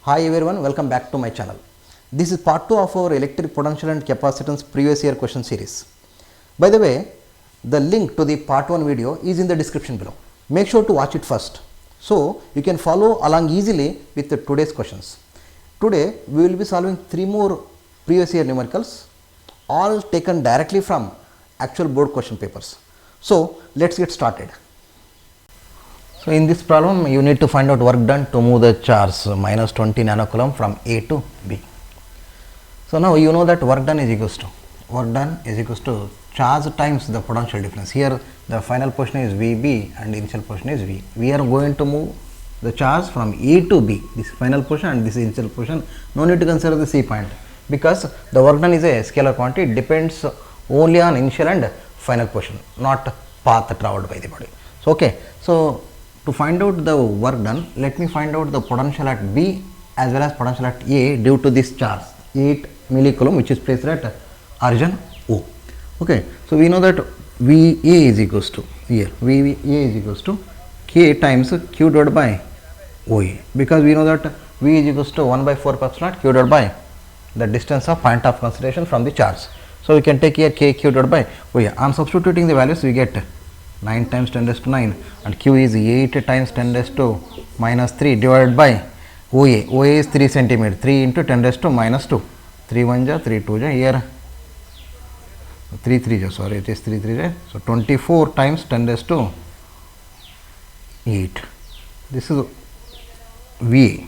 Hi everyone, welcome back to my channel. This is part 2 of our Electric Potential and Capacitance previous year question series. By the way, the link to the part 1 video is in the description below. Make sure to watch it first, so you can follow along easily with the today's questions. Today we will be solving 3 more previous year numericals, all taken directly from actual board question papers. So let's get started. So in this problem you need to find out work done to move the charge minus 20 nanocoulomb from A to B. So now you know that work done is equals to charge times the potential difference. Here the final portion is VB and initial portion is V. We are going to move the charge from A to B, this final portion and this initial portion. No need to consider the C point because the work done is a scalar quantity. It depends only on initial and final portion, not path traveled by the body. So okay, so to find out the work done, let me find out the potential at B as well as potential at A due to this charge 8 millicoulomb which is placed at origin O. Okay, so we know that VA is equals to VA is equals to K times Q divided by OA, because we know that V is equals to 1 by 4 pi epsilon naught Q divided by the distance of point of concentration from the charge. So we can take here K Q divided by OA. I am substituting the values, we get 9 times 10 raised to 9 and Q is 8 times 10 raised to minus 3 divided by OA. OA is 3 centimeter, 3 into 10 raised to minus 2. 3 1 ja, 3 2 ja, here 3 3 ja, sorry, it is 3 3 ja. So 24 times 10 raised to 8. This is VA.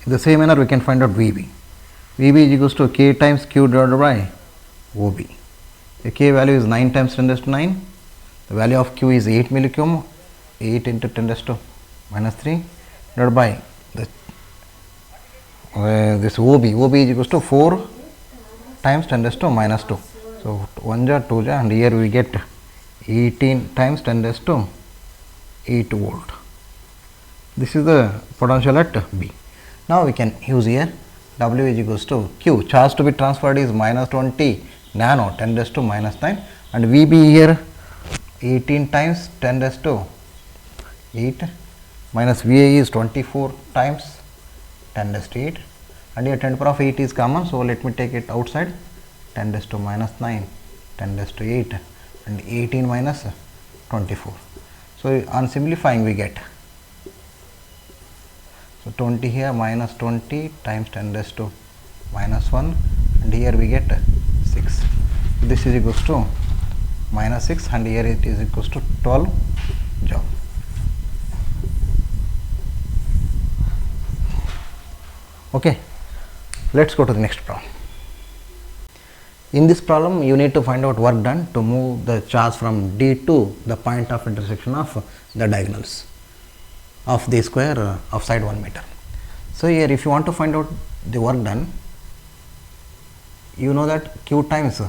In the same manner we can find out VB. VB is equals to K times Q divided by OB. The K value is 9 times 10 raised to 9. The value of Q is 8 millicoulomb, 8 into 10 raised to minus 3 divided by the this OB. OB is equals to 4 times 10 raised to minus 2. So 1 ja, 2 ja, and here we get 18 times 10 raised to 8 volt. This is the potential at B. Now we can use here W is equals to Q. Charge to be transferred is minus 20 nano 10 raised to minus 9, and VB here 18 times 10 raised to 8 minus VA is 24 times 10 raised to 8, and here 10 to the power of 8 is common, so let me take it outside. 10 raised to minus 9, 10 raised to 8 and 18 minus 24. So on simplifying we get, so 20 here minus 20 times 10 raised to minus 1, and here we get 6. So this is equals to minus 6, and here it is equals to 12 joule. Okay, let's go to the next problem. In this problem you need to find out work done to move the charge from D to the point of intersection of the diagonals of the square of side 1 meter. So here if you want to find out the work done, you know that Q times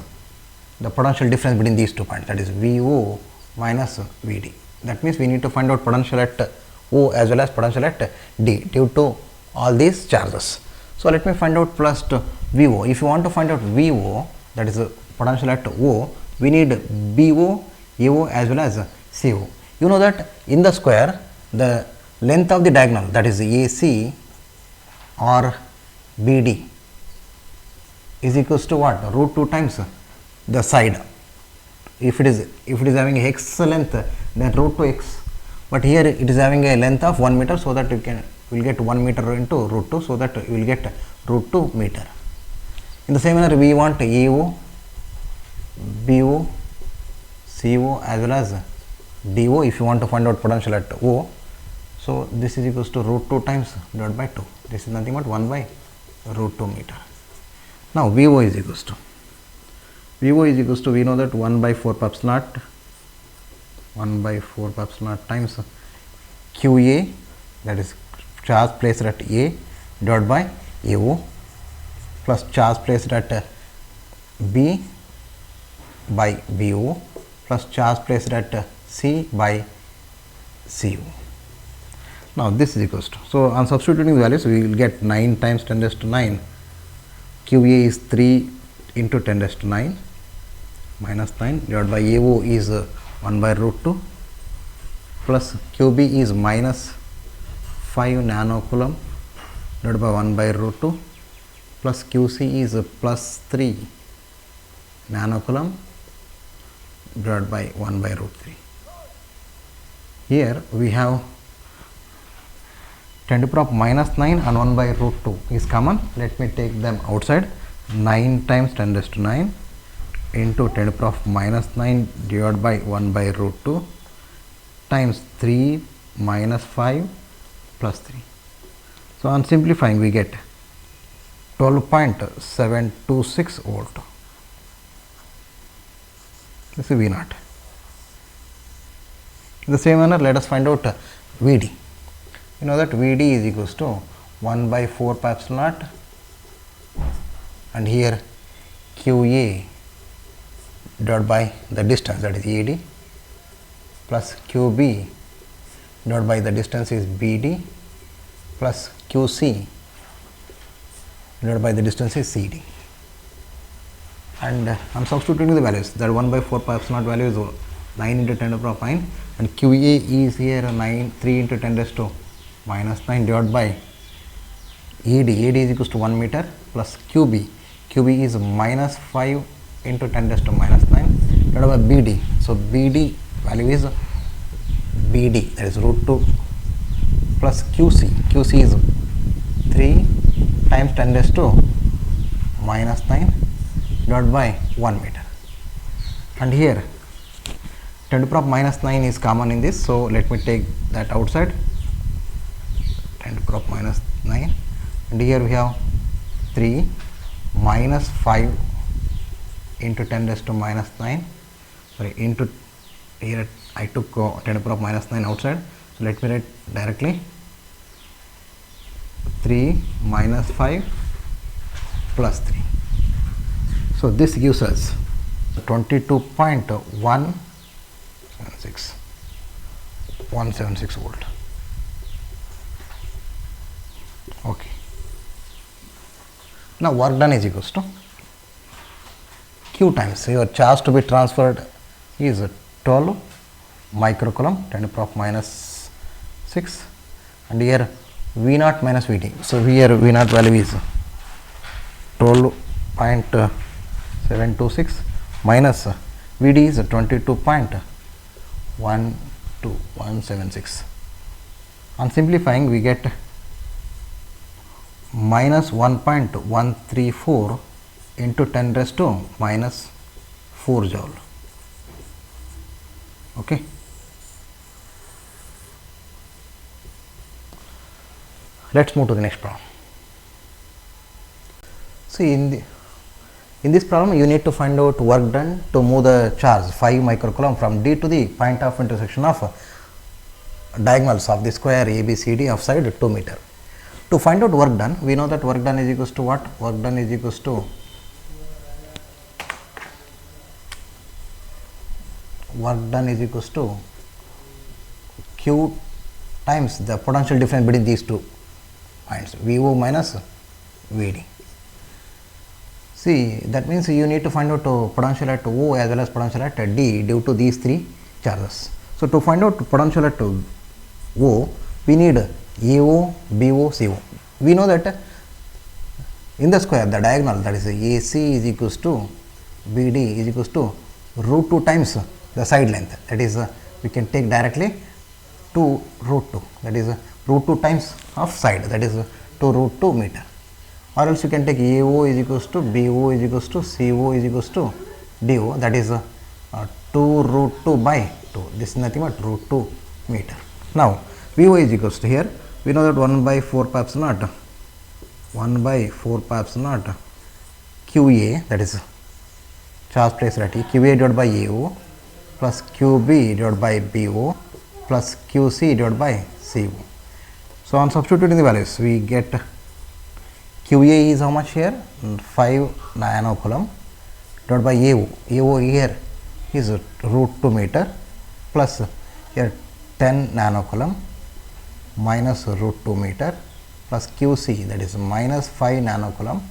the potential difference between these 2 points, that is VO minus VD. That means we need to find out potential at O as well as potential at D due to all these charges. So let me find out first VO. If you want to find out VO, that is potential at O, we need BO, AO as well as CO. You know that in the square the length of the diagonal, that is AC or BD, is equals to what? Root 2 times the side. If it is having x length, then root 2x, but here it is having a length of 1 meter, so that you will get 1 meter into root 2, so that you will get root 2 meter. In the same manner we want AO, BO, CO as well as DO if you want to find out potential at O. So this is equals to root 2 times divided by 2. This is nothing but 1 by root 2 meter. Now VO is equals to we know that 1 by 4 pi epsilon naught, 1 by 4 pi epsilon naught times QA, that is charge placed at A divided by AO, plus charge placed at B by BO, plus charge placed at C by CO. Now this is equals to, so on substituting the values we will get 9 times 10 raised to 9, QA is 3 into 10 raised to 9 minus 9 divided by AO is 1 by root 2 plus QB is minus 5 nanocoulomb divided by 1 by root 2 plus QC is plus 3 nanocoulomb divided by 1 by root 3. Here we have 10 to the power of minus 9 and 1 by root 2 is common. Let me take them outside. 9 times 10 raised to 9 into 10 to the power of minus 9 divided by 1 by root 2 times 3 minus 5 plus 3. So, on simplifying we get 12.726 volt. This is V naught. In the same manner, let us find out Vd. You know that Vd is equals to 1 by 4 pi epsilon naught, and here QA divided by the distance, that is ED, plus QB divided by the distance is BD, plus QC divided by the distance is CD. And I am substituting the values. That 1 by 4 pi epsilon naught value is 9 into 10 to the power of 9, and QA is here 3 into 10 raised to minus 9 divided by ED. ED is equals to 1 meter plus QB. QB is minus 5 into 10 raised to minus 9 divided by BD. So, BD value is BD, that is root 2 plus QC. QC is 3 times 10 raised to minus 9 divided by 1 meter. And here 10 to the power of minus 9 is common in this. So, let me take that outside. 10 to the power of minus 9, and here we have 3 minus 5 into 10 raised to minus 9, sorry, into, here I took 10 to the power of minus 9 outside. So, let me write directly 3 minus 5 plus 3. So, this gives us 22.176 volt. Okay. Now, work done is equals to Q times your charge to be transferred is 12 microcoulomb 10 to the power of minus 6, and here V naught minus Vd. So, here V naught value is 12.726 minus Vd is 22.12176. On simplifying, we get minus 1.134 into 10 raised to minus 4 joule. Okay. Let us move to the next problem. See, in this problem you need to find out work done to move the charge 5 microcoulomb from D to the point of intersection of diagonals of the square ABCD of side 2 meter. To find out work done, we know that work done is equals to what? Work done is equals to Q times the potential difference between these two points, VO minus VD. See, that means you need to find out potential at O as well as potential at D due to these three charges. So, to find out potential at O, we need AO, BO, CO. We know that in the square, the diagonal, that is AC is equals to BD is equals to root 2 times the side length, that is we can take directly 2 root 2, that is root 2 times of side, that is 2 root 2 meter, or else you can take AO is equals to BO is equals to CO is equals to DO, that is 2 root 2 by 2, this is nothing but root 2 meter. Now, VO is equals to, here we know that 1 by 4 pi epsilon naught QA, that is charge placed at E, QA divided by AO plus QB divided by BO plus QC divided by CO. So, on substituting the values, we get QA is how much here? 5 nanocoulomb divided by AO. AO here is root 2 meter plus here 10 nanocoulomb minus root 2 meter plus QC, that is minus 5 nanocoulomb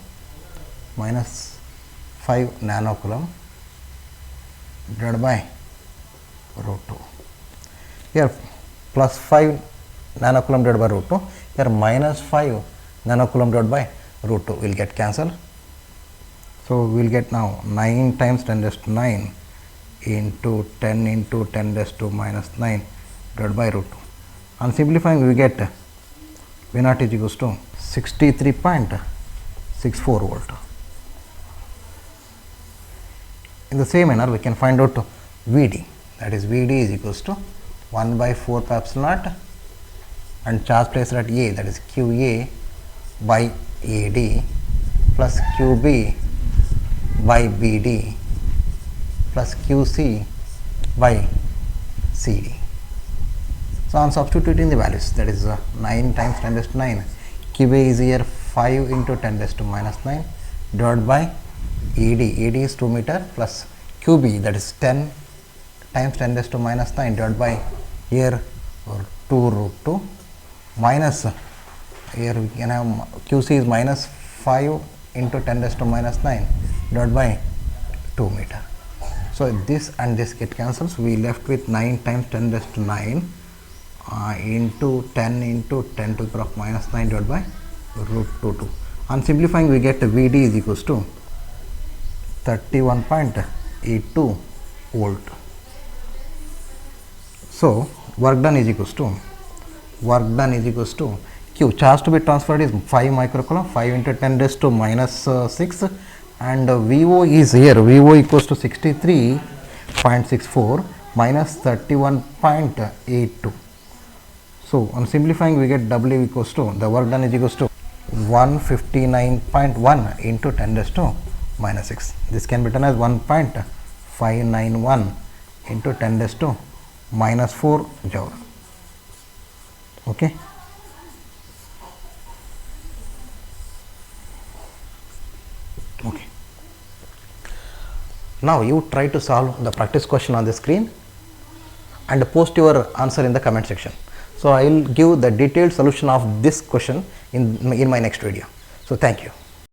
divided by root 2. Here plus 5 nanocoulomb divided by root 2, here minus 5 nanocoulomb divided by root 2 will get cancelled. So, we will get now 9 times 10 raised to 9 into 10 into 10 raised to minus 9 divided by root 2. On simplifying, we get V naught is equals to 63.64 volt. In the same manner, we can find out Vd, that is Vd is equals to 1 by 4 pi epsilon naught and charge placed at A, that is Qa by Ad plus Qb by Bd plus Qc by Cd. So, on substituting the values, that is 9 times 10 raised to 9, Qb is here 5 into 10 raised to minus 9 divided by Ad is 2 meter plus Qb, that is 10 times 10 raised to minus 9 divided by here 2 root 2 minus here we can have Qc is minus 5 into 10 raised to minus 9 divided by 2 meter. So, this and this get cancels, we left with 9 times 10 raised to 9 into 10 to the power of minus 9 divided by root 2. On simplifying, we get Vd is equals to 31.82 volt. So, work done is equals to Q, charge to be transferred is 5 microcoulomb, 5 into 10 raised to minus 6, and VO is here, VO equals to 63.64 minus 31.82. So, on simplifying, we get W equals to, the work done is equals to 159.1 into 10 raised to minus 6. This can be written as 1.591 into 10 raised to minus 4 joule. Okay. Okay. Now, you try to solve the practice question on the screen and post your answer in the comment section. So, I will give the detailed solution of this question in my next video. So, thank you.